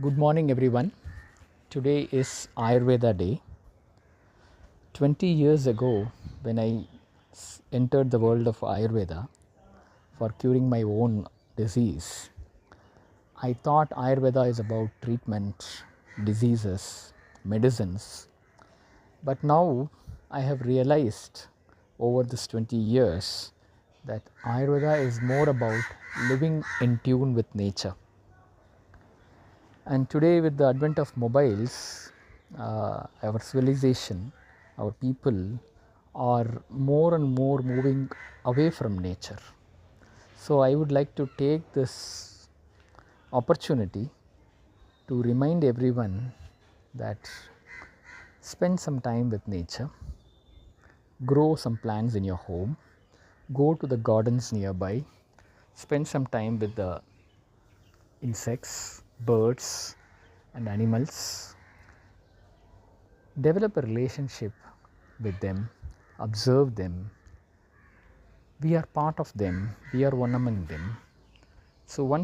Good morning, everyone. Today is Ayurveda Day. 20 years ago, when I entered the world of Ayurveda for curing my own disease, I thought Ayurveda is about treatment, diseases, medicines. But now I have realized over this 20 years that Ayurveda is more about living in tune with nature. And today, with the advent of mobiles, our civilization, our people are more and more moving away from nature. So, I would like to take this opportunity to remind everyone that spend some time with nature, grow some plants in your home, go to the gardens nearby, spend some time with the insects, birds, and animals. Develop a relationship with them, observe them. We are part of them, we are one among them. So, once